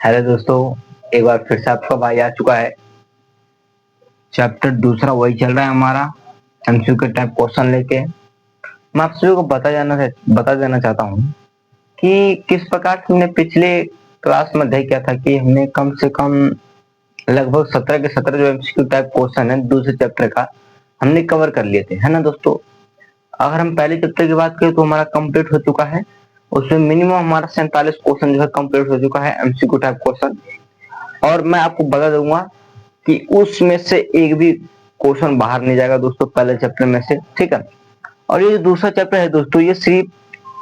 Hello दोस्तों, एक बार फिर से आपका भाई आ चुका है। चैप्टर दूसरा वही चल रहा है हमारा, एमसीक्यू टाइप क्वेश्चन लेके। मैं आप सभी को बता देना चाहता हूँ कि किस प्रकार से हमने पिछले क्लास में अध्ययन किया था कि हमने कम से कम लगभग 17 के 17 जो एमसीक्यू टाइप क्वेश्चन है दूसरे चैप्टर का हमने कवर कर लिए थे, है ना दोस्तों। अगर हम पहले चैप्टर की बात करें तो हमारा कंप्लीट हो चुका है। उसमें मिनिमम हमारा 47 क्वेश्चन जो है कंप्लीट हो चुका है, एमसीक्यू टाइप क्वेश्चन। और मैं आपको बता दूंगा कि उसमें से एक भी क्वेश्चन बाहर नहीं जाएगा दोस्तों, पहले चैप्टर में से, ठीक है। और ये जो दूसरा चैप्टर है दोस्तों, ये सिर्फ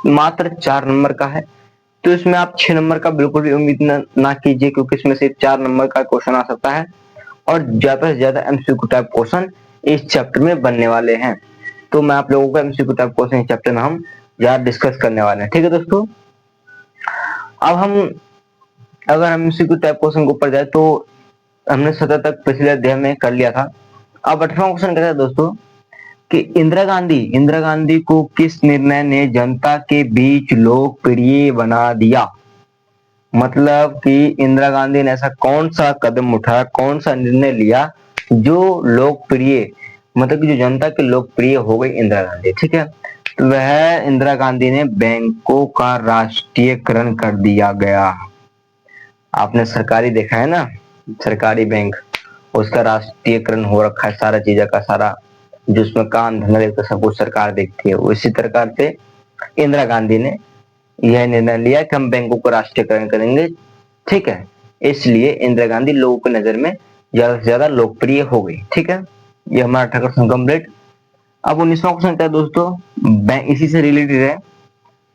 मात्र 4 नंबर का है। तो इसमें आप 6 नंबर का बिल्कुल भी उम्मीद ना कीजिए, क्योंकि इसमें सिर्फ 4 नंबर का क्वेश्चन आ सकता है और ज्यादा से ज्यादा एमसीक्यू टाइप क्वेश्चन इस चैप्टर में बनने वाले हैं। तो मैं आप लोगों को एमसीक्यू टाइप क्वेश्चन इस चैप्टर में हम ज्यादा डिस्कस करने वाले हैं, ठीक है दोस्तों। अब हम अगर हम एमसीक्यू टाइप क्वेश्चन के ऊपर जाए तो हमने 17 तक पिछले अध्याय में कर लिया था। अब 18वां क्वेश्चन कहता है दोस्तों कि इंदिरा गांधी को किस निर्णय ने जनता के बीच लोकप्रिय बना दिया। मतलब कि इंदिरा गांधी ने ऐसा कौन सा कदम उठाया, कौन सा निर्णय लिया जो लोकप्रिय, मतलब कि जो जनता के लोकप्रिय हो गई इंदिरा गांधी, ठीक है। तो वह इंदिरा गांधी ने बैंकों का राष्ट्रीयकरण कर दिया गया। आपने सरकारी देखा है ना, सरकारी बैंक, उसका राष्ट्रीयकरण हो रखा है, सारा चीज का सारा, जो उसमें काम धंधा देखता सब कुछ सरकार देखती है। उसी प्रकार से इंदिरा गांधी ने यह निर्णय लिया कि हम बैंकों को राष्ट्रीयकरण करेंगे, ठीक है। इसलिए इंदिरा गांधी लोगों की नजर में ज्यादा से ज्यादा लोकप्रिय हो गई, ठीक है। ये हमारा 18 क्वेश्चन कंप्लीट। अब 19वां क्वेश्चन क्या है दोस्तों, इसी से रिलेटेड है।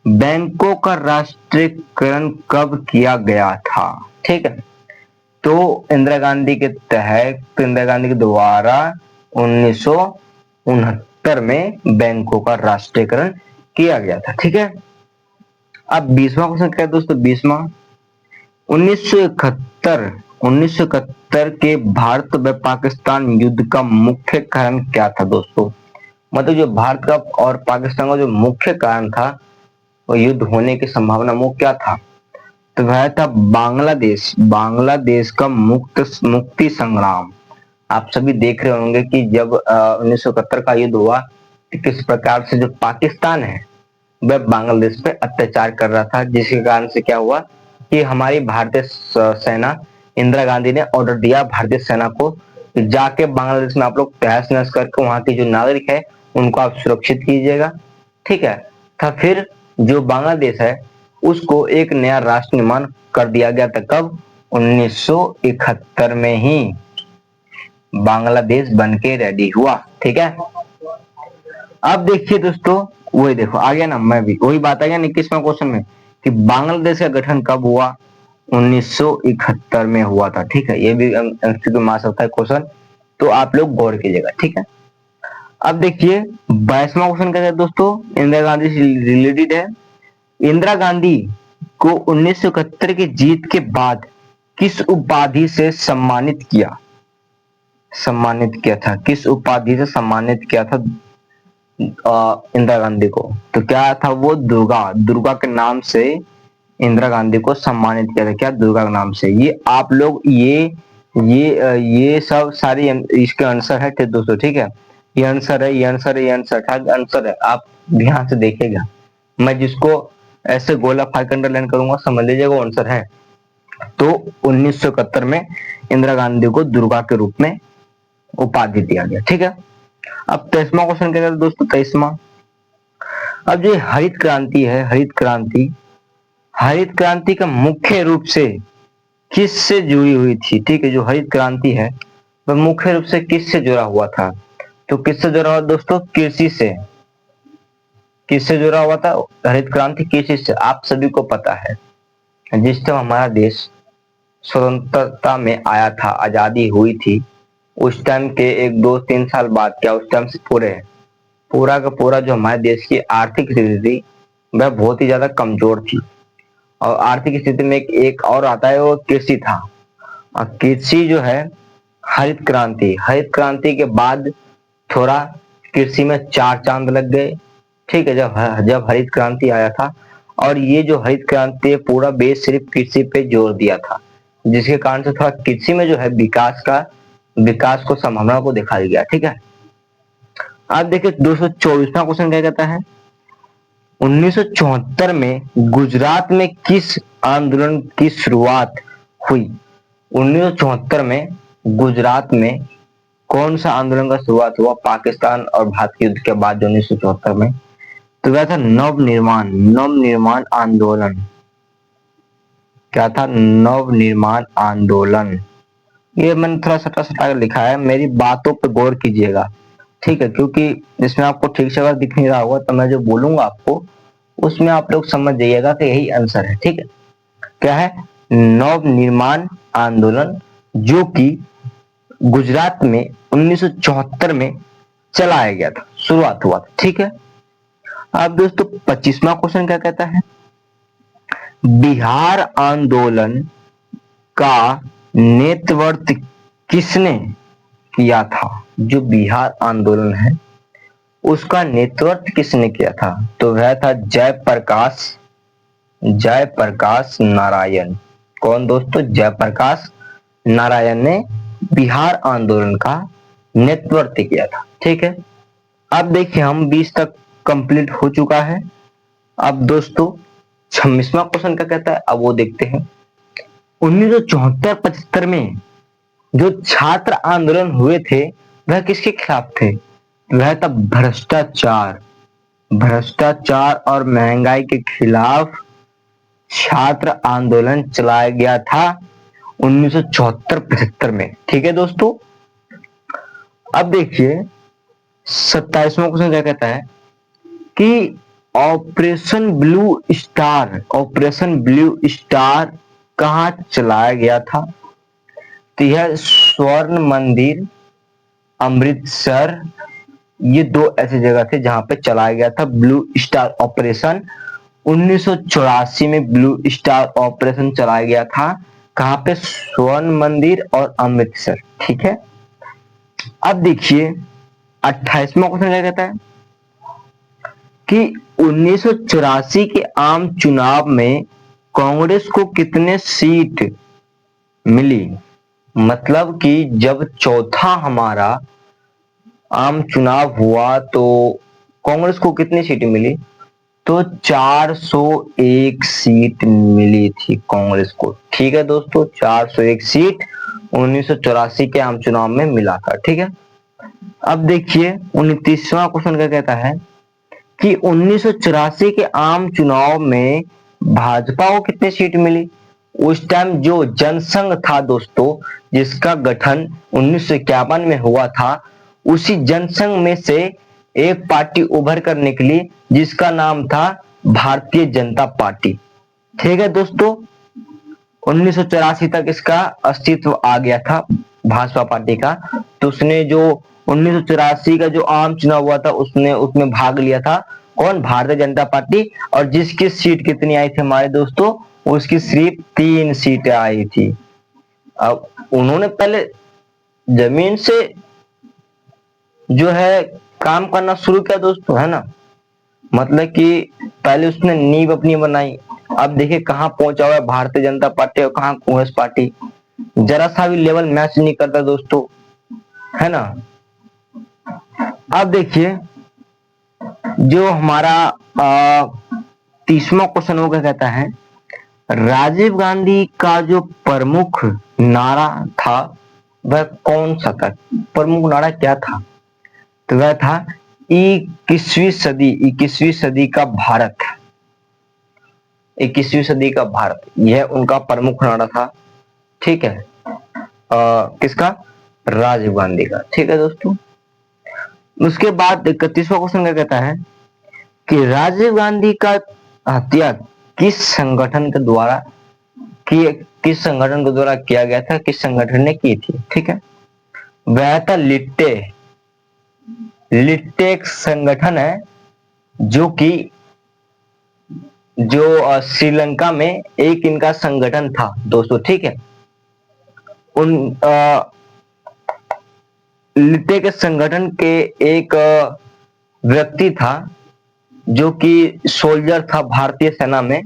बैंकों का राष्ट्रीयकरण कब किया गया था, ठीक है। तो इंदिरा गांधी के तहत, इंदिरा गांधी के द्वारा 1969 में बैंकों का राष्ट्रीयकरण किया गया था, ठीक है। अब 20वां क्वेश्चन क्या है दोस्तों, 20वां, 1971 के भारत व पाकिस्तान युद्ध का मुख्य कारण क्या था दोस्तों। मतलब जो भारत का और पाकिस्तान का जो मुख्य कारण था, वो युद्ध होने की संभावना, वो क्या था। तो वह था बांग्लादेश का मुक्ति संग्राम। आप सभी देख रहे होंगे कि जब 1971 का युद्ध हुआ तो किस प्रकार से जो पाकिस्तान है वह बांग्लादेश पे अत्याचार कर रहा था, जिसके कारण से क्या हुआ कि हमारी भारतीय सेना, इंदिरा गांधी ने ऑर्डर दिया भारतीय सेना को कि जाके बांग्लादेश में आप लोग तहस नहस करके वहां के जो नागरिक है उनको आप सुरक्षित कीजिएगा, ठीक है। था फिर जो बांग्लादेश है उसको एक नया राष्ट्र निर्माण कर दिया गया था, कब, 1971 में ही बांग्लादेश बन के रेडी हुआ, ठीक है। अब देखिए दोस्तों, वही देखो आ गया ना, मैं भी वही बात आ गया ना 21वां क्वेश्चन में कि बांग्लादेश का गठन कब हुआ, 1971 में हुआ था, ठीक है। ये भी एमसीक्यू में आ सकता है क्वेश्चन, तो आप लोग गौर कीजिएगा, ठीक है। अब देखिए 22वां क्वेश्चन क्या है दोस्तों, इंदिरा गांधी से रिलेटेड है। इंदिरा गांधी को 1971 की जीत के बाद किस उपाधि से सम्मानित किया था, किस उपाधि से सम्मानित किया था इंदिरा गांधी को। तो क्या था वो, दुर्गा के नाम से इंदिरा गांधी को सम्मानित किया था, क्या, दुर्गा के नाम से। ये आप लोग ये सब सारी इसके आंसर है, ठीक दोस्तों, ठीक है। ये आंसर है, ये आंसर है, ये आंसर है, आप ध्यान से देखिएगा। मैं जिसको ऐसे गोला फाइक अंडरलाइन करूंगा समझ लीजिएगा वो आंसर है। तो 1971 में इंदिरा गांधी को दुर्गा के रूप में उपाधि दिया गया, ठीक है। अब 23वां क्वेश्चन क्या है दोस्तों, 23वां। अब जो हरित क्रांति है, हरित क्रांति का मुख्य रूप से किससे जुड़ी हुई थी, ठीक है। जो हरित क्रांति है वह मुख्य रूप से किससे जुड़ा हुआ था। तो किससे जुड़ा हुआ दोस्तों, कृषि से। किससे जुड़ा हुआ था हरित क्रांति, कृषि से। आप सभी को पता है जिस टाइम हमारा देश स्वतंत्रता में आया था, आजादी हुई थी, उस टाइम के 1 2 3 साल बाद क्या, उस टाइम से पूरा का पूरा जो हमारे देश की आर्थिक स्थिति थी वह बहुत ही ज्यादा कमजोर थी। और आर्थिक स्थिति में एक और आता है, वो कृषि था। और कृषि जो है, हरित क्रांति के बाद थोड़ा कृषि में 4 चांद लग गए, ठीक है। जब हरित क्रांति आया था, और ये जो हरित क्रांति है पूरा बेस सिर्फ कृषि पे जोर दिया था, जिसके कारण से थोड़ा कृषि में जो है विकास को संभावना को दिखाया गया। ठीक है, अब देखिए 224वां क्वेश्चन क्या कहता है, 1974 में गुजरात में किस आंदोलन की शुरुआत हुई। 1974 में गुजरात में कौन सा आंदोलन का शुरुआत हुआ पाकिस्तान और भारत के युद्ध के बाद जो 1974 में, तो वह था नवनिर्माण आंदोलन। क्या था? नवनिर्माण आंदोलन। ये मैंने थोड़ा सटा सटा कर लिखा है, मेरी बातों पर गौर कीजिएगा। ठीक है, क्योंकि इसमें आपको ठीक से अगर दिख नहीं रहा होगा तो मैं जो बोलूंगा आपको उसमें आप लोग समझ जाइएगा कि यही आंसर है। ठीक है, क्या है? नवनिर्माण आंदोलन, जो कि गुजरात में 1974 में चलाया गया था, शुरुआत हुआ था। ठीक है, अब दोस्तों 25वां क्वेश्चन क्या कहता है, बिहार आंदोलन का नेतृत्व किसने किया था। जो बिहार आंदोलन है उसका नेतृत्व किसने किया था, तो वह था जयप्रकाश नारायण। कौन दोस्तों? जयप्रकाश नारायण ने बिहार आंदोलन का नेतृत्व किया था। ठीक है, अब देखिए हम 20 तक कंप्लीट हो चुका है। अब दोस्तों 26वां क्वेश्चन क्या कहता है, अब वो देखते हैं। 1974-75 में जो छात्र आंदोलन हुए थे वह किसके खिलाफ थे, वह था भ्रष्टाचार और महंगाई के खिलाफ छात्र आंदोलन चलाया गया था 1974-75 में। ठीक है दोस्तों, अब देखिए 27वां क्वेश्चन क्या कहता है कि ऑपरेशन ब्लू स्टार कहां चलाया गया था, तो यह स्वर्ण मंदिर, अमृतसर, ये दो ऐसी जगह थे जहां पे चलाया गया था ब्लू स्टार ऑपरेशन। 1984 में ब्लू स्टार ऑपरेशन चलाया गया था, कहां पे? स्वर्ण मंदिर और अमृतसर। ठीक है, अब देखिए 28वां क्वेश्चन क्या कहता है कि 1984 के आम चुनाव में कांग्रेस को कितने सीट मिली। मतलब कि जब चौथा हमारा आम चुनाव हुआ तो कांग्रेस को कितनी सीटें मिली, तो 401 सीट मिली थी कांग्रेस को। ठीक है दोस्तों, 401 सीट 1984 के आम चुनाव में मिला था। ठीक है, अब देखिए 29वां क्वेश्चन क्या कहता है कि 1984 के आम चुनाव में भाजपा को कितनी सीट मिली। उस टाइम जो जनसंघ था दोस्तों, जिसका गठन 1951 में हुआ था, उसी जनसंघ में से एक पार्टी उभर कर निकली जिसका नाम था भारतीय जनता पार्टी। ठीक है दोस्तों, 1984 तक इसका अस्तित्व आ गया था भाजपा पार्टी का। तो उसने जो 1984 का जो आम चुनाव हुआ था उसमें भाग लिया था कौन? भारतीय जनता पार्टी। और जिसकी सीट कितनी आई थी हमारे दोस्तों, उसकी सिर्फ 3 सीटें आई थी। अब उन्होंने पहले जमीन से जो है काम करना शुरू किया दोस्तों, है ना, मतलब कि पहले उसने नींव अपनी बनाई। अब देखिए कहां पहुंचा हुआ है भारतीय जनता पार्टी और कहां कांग्रेस पार्टी, जरा सा भी लेवल मैच नहीं करता दोस्तों, है ना। अब देखिए जो हमारा 30वां क्वेश्चन वो क्या कहता है, राजीव गांधी का जो प्रमुख नारा था वह कौन सा था, प्रमुख नारा क्या था, तो वह था 21वीं सदी का भारत। 21वीं सदी का भारत, यह उनका प्रमुख नारा था। ठीक है, किसका? राजीव गांधी का। ठीक है दोस्तों, उसके बाद 31वां क्वेश्चन क्या कहता है कि राजीव गांधी का हत्या किस संगठन के द्वारा किया गया था, किस संगठन ने की थी। ठीक है, वह था लिट्टे एक संगठन है जो श्रीलंका में एक इनका संगठन था दोस्तों। ठीक है, उन लिट्टे के संगठन के एक व्यक्ति था जो कि सोल्जर था भारतीय सेना में।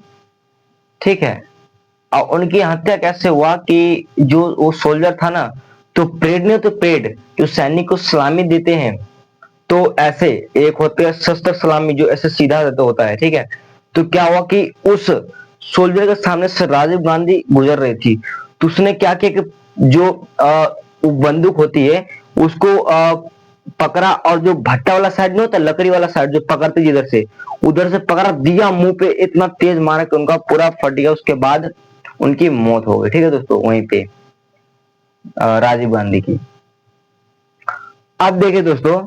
ठीक है, और उनकी हत्या कैसे हुआ कि जो वो सोल्जर था ना, तो परेड ने तो परेड जो सैनिक को सलामी देते हैं, तो ऐसे एक होते है शस्त्र सलामी जो ऐसे सीधा रहता होता है, ठीक है। तो क्या हुआ कि उस सोल्जर के सामने से राजीव गांधी गुजर रही थी, तो उसने क्या किया कि जो वो बंदूक होती है उसको पकड़ा, और जो भट्टा वाला साइड नहीं होता, लकड़ी वाला साइड जो पकड़ते जिधर से, उधर से पकड़ा दिया, मुंह पे इतना तेज मारा कि उनका पूरा फट गया। उसके बाद उनकी मौत हो गई, ठीक है दोस्तों, वहीं पे राजीव गांधी की। अब देखिए दोस्तों,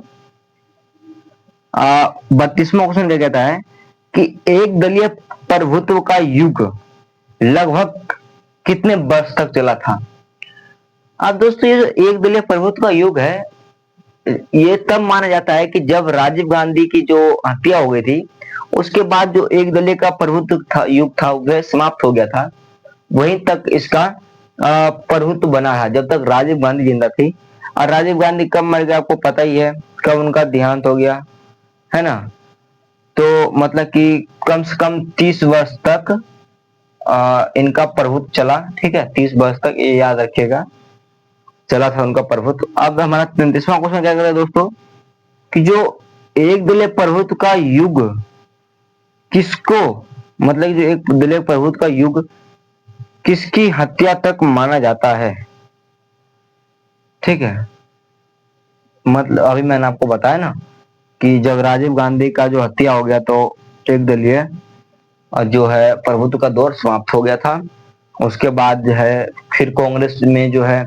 32वां क्वेश्चन क्या कहता है कि एक दलीय प्रभुत्व का युग लगभग कितने वर्ष तक चला था। अब दोस्तों, ये जो एक दलीय प्रभुत्व का युग है, ये तब माना जाता है कि जब राजीव गांधी की जो हत्या हो गई थी, उसके बाद जो एक दलीय का प्रभुत्व था, युग था, वह समाप्त हो गया था। वहीं तक इसका प्रभुत्व बना है जब तक राजीव गांधी जिंदा थी। और राजीव गांधी कब मर गया आपको पता ही है, कब उनका देहांत हो गया, है ना। तो मतलब कि कम से कम 30 वर्ष तक इनका प्रभुत्व चला, ठीक है, 30 वर्ष तक, ये याद रखिएगा, चला था उनका प्रभुत्व। अब हमारा 33वां क्वेश्चन क्या करें दोस्तों कि जो एक दलीय प्रभुत्व का युग किसको, मतलब कि जो एक दलीय प्रभुत्व का युग किसकी हत्या तक माना जाता है, ठीक है। मतलब अभी मैंने आपको बताया ना कि जब राजीव गांधी का जो हत्या हो गया तो एक दलीय जो है प्रभुत्व का दौर समाप्त हो गया था। उसके बाद जो है फिर कांग्रेस में जो है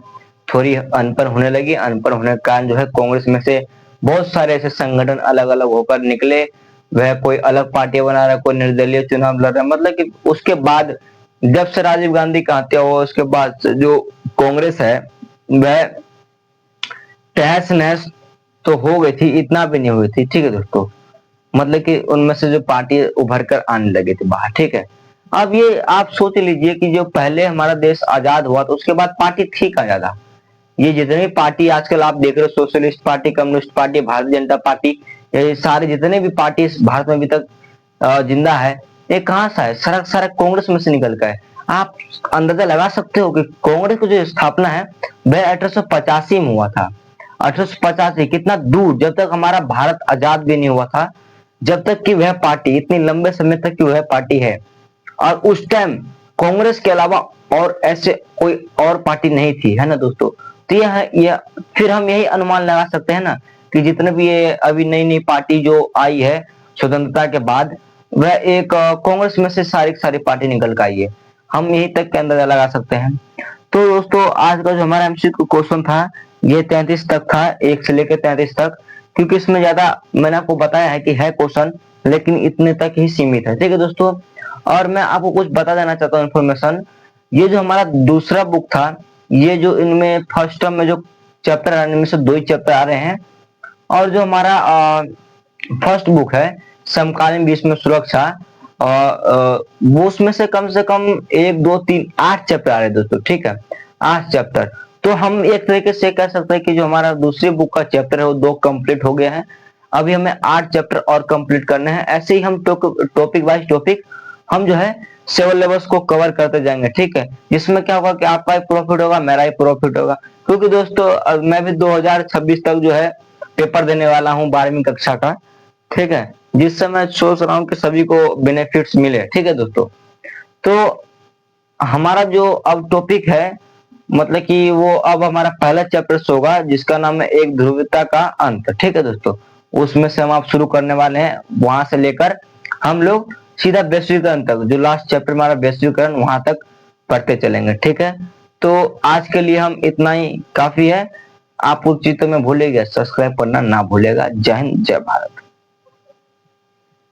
थोड़ी अनपढ़ होने लगी, अनपढ़ होने के कारण जो है कांग्रेस में से बहुत सारे ऐसे संगठन अलग अलग होकर निकले। वह कोई अलग पार्टी बना रहा है, कोई निर्दलीय चुनाव लड़ रहा है, मतलब कि उसके बाद जब से राजीव गांधी का हत्या हुआ उसके बाद जो कांग्रेस है वह तहस नहस तो हो गई थी, इतना भी नहीं हुई थी, ठीक है दोस्तों। मतलब कि उनमें से जो पार्टी उभर कर आने लगे थे बाहर, ठीक है। अब ये आप सोच लीजिए कि जो पहले हमारा देश आजाद हुआ तो उसके बाद पार्टी थी कहाँ ज्यादा। ये जितनी भी पार्टी आजकल आप देख रहे हो, socialist party, communist party, Bharatiya Janata party, ये सारे जितने भी पार्टी भारत में अभी तक जिंदा है, ये कहाँ से है, सरक सरक कांग्रेस में से निकल कर है। आप अंदाजा लगा सकते हो कि कांग्रेस की जो स्थापना है वह 1885 में हुआ था। 1885, कितना दूर, जब तक हमारा भारत आजाद भी नहीं हुआ था, जब तक कि वह पार्टी, इतनी लंबे समय तक की वह पार्टी है। और उस टाइम कांग्रेस के अलावा और ऐसे कोई और पार्टी नहीं थी, है ना दोस्तों। तो यह फिर हम यही अनुमान लगा सकते हैं ना कि जितने भी ये अभी नई नई पार्टी जो आई है स्वतंत्रता के बाद, वह एक कांग्रेस में से सारी सारी पार्टी निकल कर आई है। हम यही तक का अंदाजा लगा सकते हैं। तो दोस्तों, आज का जो हमारा एमसीक्यू क्वेश्चन था ये 33 तक था, 1 से लेकर 33 तक, क्योंकि इसमें ज्यादा मैंने आपको बताया है कि है क्वेश्चन, लेकिन इतने तक ही सीमित है, ठीक है दोस्तों। और मैं आपको कुछ बता देना चाहता हूँ इन्फॉर्मेशन। ये जो हमारा दूसरा बुक था, ये जो इनमें फर्स्ट टर्म में जो चैप्टर है इनमें से 2 ही चैप्टर आ रहे हैं। और जो हमारा फर्स्ट बुक है समकालीन विश्व में सुरक्षा, वो उसमें से कम 1 2 3 8 चैप्टर आ रहे हैं दोस्तों, ठीक है, 8 चैप्टर। तो हम एक तरीके से कह सकते हैं कि जो हमारा दूसरी बुक का चैप्टर है वो 2 कंप्लीट हो गया है। अभी हमें 8 चैप्टर और कंप्लीट करने हैं। ऐसे ही हम टॉपिक वाइज टॉपिक हम जो है 7 लेवल्स को कवर करते जाएंगे, ठीक है। जिसमें क्या होगा कि आपका ही प्रॉफिट होगा, मेरा ही प्रॉफिट होगा, क्योंकि दोस्तों मैं भी 2026 तक जो है पेपर देने वाला हूँ 12वीं कक्षा का, ठीक है, जिससे मैं सोच रहा हूँ कि सभी को बेनिफिट्स मिले, ठीक है दोस्तों। तो हमारा जो अब टॉपिक है, मतलब कि वो अब हमारा पहला चैप्टर होगा जिसका नाम है एक ध्रुवीयता का अंत, ठीक है दोस्तों। उसमें से हम आप शुरू करने वाले हैं, वहां से लेकर हम लोग सीधा वैश्वीकरण तक, जो लास्ट चैप्टर हमारा वैश्वीकरण, वहां तक पढ़ते चलेंगे, ठीक है। तो आज के लिए हम इतना ही काफी है। आप उस चीज में भूलेगा, सब्सक्राइब करना ना भूलेगा। जय हिंद, जय भारत।